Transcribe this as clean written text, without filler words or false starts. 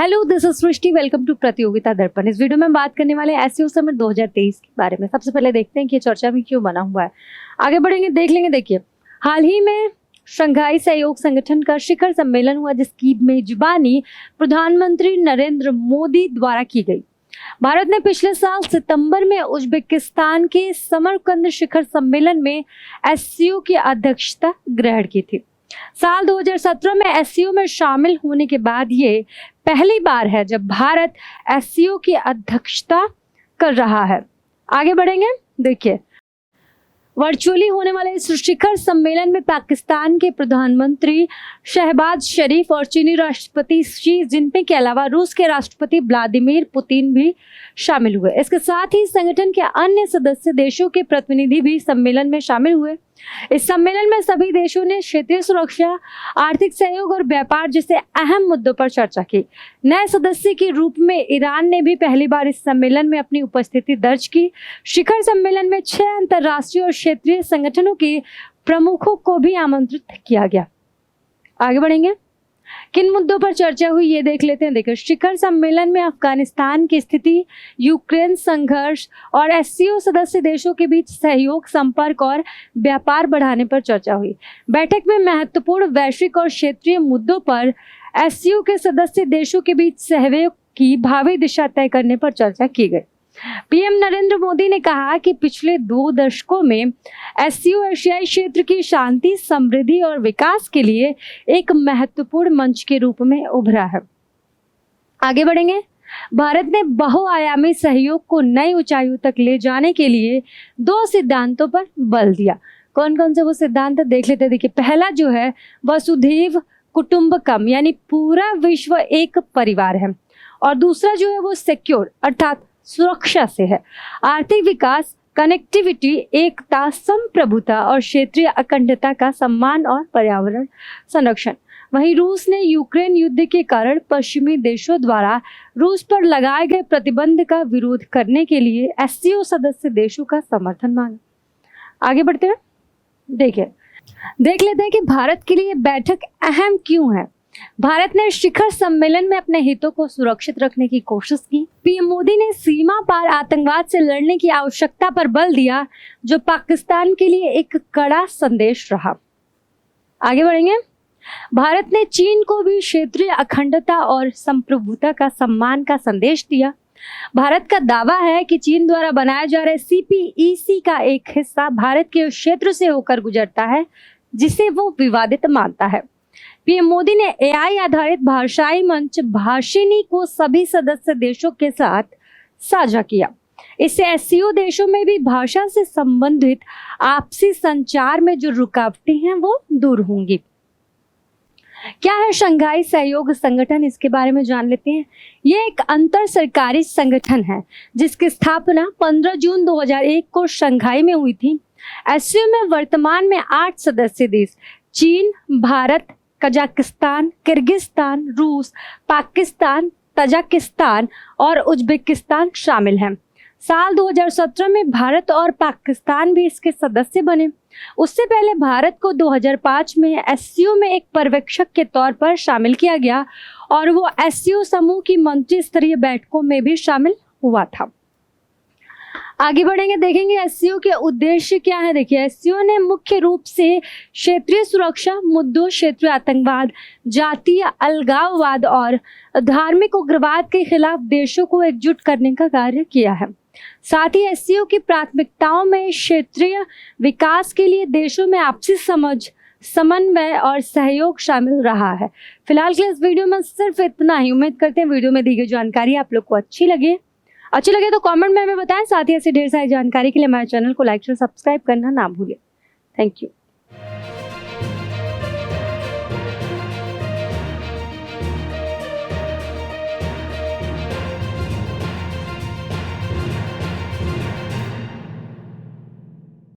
Hello, this is Srishti. Welcome to Pratiyogita Darpan. इस video में बात करने वाले एसईओ समिट 2023 के बारे में। सबसे पहले देखते हैं कि ये चर्चा में क्यों बना हुआ है। आगे बढ़ेंगे, देख लेंगे। देखिए, हाल ही में शंघाई सहयोग संगठन का शिखर सम्मेलन हुआ, जिसकी मेजबानी प्रधानमंत्री नरेंद्र मोदी द्वारा की गई। भारत ने पिछले साल सितंबर में उज्बेकिस्तान के समरकंद शिखर सम्मेलन में एससीओ की अध्यक्षता ग्रहण की थी। साल 2017 में एससीओ में शामिल होने के बाद ये पहली बार है जब भारत एससीओ की अध्यक्षता कर रहा है। आगे बढ़ेंगे। देखिए, वर्चुअली होने वाले इस शिखर सम्मेलन में पाकिस्तान के प्रधानमंत्री शहबाज शरीफ और चीनी राष्ट्रपति शी जिनपिंग के अलावा रूस के राष्ट्रपति व्लादिमीर पुतिन भी शामिल हुए। इसके साथ ही संगठन के अन्य सदस्य देशों के प्रतिनिधि भी सम्मेलन में शामिल हुए। इस सम्मेलन में सभी देशों ने क्षेत्रीय सुरक्षा, आर्थिक सहयोग और व्यापार जैसे अहम मुद्दों पर चर्चा की। नए सदस्य के रूप में ईरान ने भी पहली बार इस सम्मेलन में अपनी उपस्थिति दर्ज की। शिखर सम्मेलन में 6 अंतर्राष्ट्रीय और क्षेत्रीय संगठनों के प्रमुखों को भी आमंत्रित किया गया। आगे बढ़ेंगे, किन मुद्दों पर चर्चा हुई ये देख लेते हैं। देखिए, शिखर सम्मेलन में अफगानिस्तान की स्थिति, यूक्रेन संघर्ष और एससीओ सदस्य देशों के बीच सहयोग, संपर्क और व्यापार बढ़ाने पर चर्चा हुई। बैठक में महत्वपूर्ण वैश्विक और क्षेत्रीय मुद्दों पर एससीओ के सदस्य देशों के बीच सहयोग की भावी दिशा तय करने पर चर्चा की गई। पीएम नरेंद्र मोदी ने कहा कि पिछले 2 दशकों में एससीओ एशियाई क्षेत्र की शांति, समृद्धि और विकास के लिए एक महत्वपूर्ण मंच के रूप में उभरा है। आगे बढ़ेंगे। भारत ने बहुआयामी सहयोग को नई ऊंचाइयों तक ले जाने के लिए 2 सिद्धांतों पर बल दिया। कौन कौन से वो सिद्धांत देख लेते हैं। देखिए, पहला जो है वसुधैव कुटुंबकम, यानी पूरा विश्व एक परिवार है। और दूसरा जो है वो सिक्योर अर्थात सुरक्षा से है। आर्थिक विकास, कनेक्टिविटी, एकता, संप्रभुता और क्षेत्रीय अखंडता का सम्मान और पर्यावरण संरक्षण। वहीं रूस ने यूक्रेन युद्ध के कारण पश्चिमी देशों द्वारा रूस पर लगाए गए प्रतिबंध का विरोध करने के लिए एससीओ सदस्य देशों का समर्थन मांगा। आगे बढ़ते हैं। देखिए, देख लेते हैं कि भारत के लिए बैठक अहम क्यों है। भारत ने शिखर सम्मेलन में अपने हितों को सुरक्षित रखने की कोशिश की। पीएम मोदी ने सीमा पार आतंकवाद से लड़ने की आवश्यकता पर बल दिया, जो पाकिस्तान के लिए एक कड़ा संदेश रहा। आगे बढ़ेंगे। भारत ने चीन को भी क्षेत्रीय अखंडता और संप्रभुता का सम्मान का संदेश दिया। भारत का दावा है कि चीन द्वारा बनाए जा रहे सीपीईसी का एक हिस्सा भारत के क्षेत्र से होकर गुजरता है, जिसे वो विवादित मानता है। पीएम मोदी ने एआई आधारित भाषाई मंच भाषिनी को सभी सदस्य देशों के साथ साझा किया। इससे एससीओ देशों में भी भाषा से संबंधित आपसी संचार में जो रुकावटें हैं वो दूर होंगी। क्या है शंघाई सहयोग संगठन, इसके बारे में जान लेते हैं। ये एक अंतर सरकारी संगठन है जिसकी स्थापना 15 जून 2001 को शंघाई में हुई थी। एससीओ में वर्तमान में 8 सदस्य देश चीन, भारत, कजाकिस्तान, किर्गिस्तान, रूस, पाकिस्तान, तजाकिस्तान और उज्बेकिस्तान शामिल हैं। साल 2017 में भारत और पाकिस्तान भी इसके सदस्य बने। उससे पहले भारत को 2005 में एससीओ में एक पर्यवेक्षक के तौर पर शामिल किया गया और वो एससीओ समूह की मंत्री स्तरीय बैठकों में भी शामिल हुआ था। आगे बढ़ेंगे, देखेंगे एससीओ के उद्देश्य क्या है। देखिए, एससीओ ने मुख्य रूप से क्षेत्रीय सुरक्षा मुद्दों, क्षेत्रीय आतंकवाद, जातीय अलगाववाद और धार्मिक उग्रवाद के खिलाफ देशों को एकजुट करने का कार्य किया है। साथ ही एससीओ की प्राथमिकताओं में क्षेत्रीय विकास के लिए देशों में आपसी समझ, समन्वय और सहयोग शामिल रहा है। फिलहाल के इस वीडियो में सिर्फ इतना ही। उम्मीद करते हैं वीडियो में दी गई जानकारी आप लोग को अच्छी लगे तो कमेंट में हमें बताएं। साथ ही ऐसी ढेर सारी जानकारी के लिए हमारे चैनल को लाइक और सब्सक्राइब करना ना भूलें। Thank you.